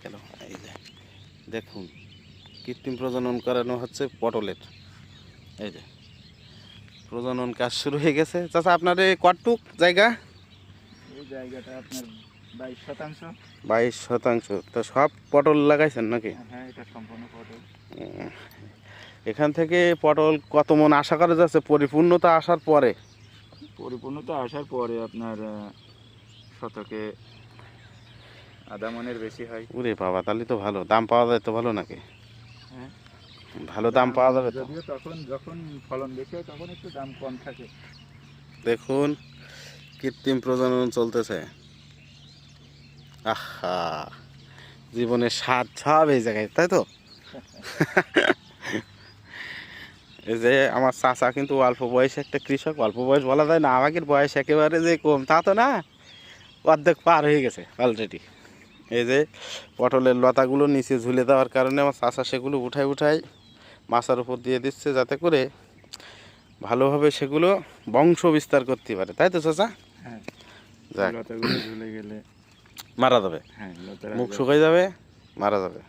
গেল এই যে দেখুন কৃত্রিম প্রজনন করানো হচ্ছে পটলের। এই যে প্রজনন কাজ শুরু হয়ে গেছে। চাচা আপনার এই কতটুক জায়গা? এই জায়গাটা আপনার 22%। 22%। তো সব পটল লাগাইছেন নাকি? হ্যাঁ, এটা সম্পূর্ণ পটল। এখান থেকে পটল কত মন আশা করা যাচ্ছে পরিপূর্ণতা আসার পরে? পরিপূর্ণতা আসার পরে আপনার শতকে আধা মনের বেশি হয়। ওরে বাবা, তাহলে তো ভালো দাম পাওয়া যায় তো। ভালো নাকি? হ্যাঁ, ভালো দাম পাওয়া যাবে তো। যদিও তখন যখন ফলন বেশি হয় তখন একটু দাম কম থাকে। দেখুন কৃত্রিম প্রজনন চলতেছে। আহা, জীবনের স্বাদ সব এই জায়গায়, তাই তো? এই যে আমার চাচা কিন্তু অল্প বয়সে একটা কৃষক। অল্প বয়স বলা যায় না, আমাদের বয়স একেবারে যে কম তা তো না, অর্ধেক পার হয়ে গেছে অলরেডি। এই যে পটলের লতাগুলো নিচে ঝুলে দেওয়ার কারণে আমার চাচা সেগুলো উঠায় উঠায় মাচার উপর দিয়ে দিচ্ছে, যাতে করে ভালোভাবে সেগুলো বংশ বিস্তার করতে পারে, তাই তো চাচা? হ্যাঁ, যাক, লতাগুলো ঝুলে গেলে মারা যাবে, হ্যাঁ, মুখ শুকাই যাবে, মারা যাবে।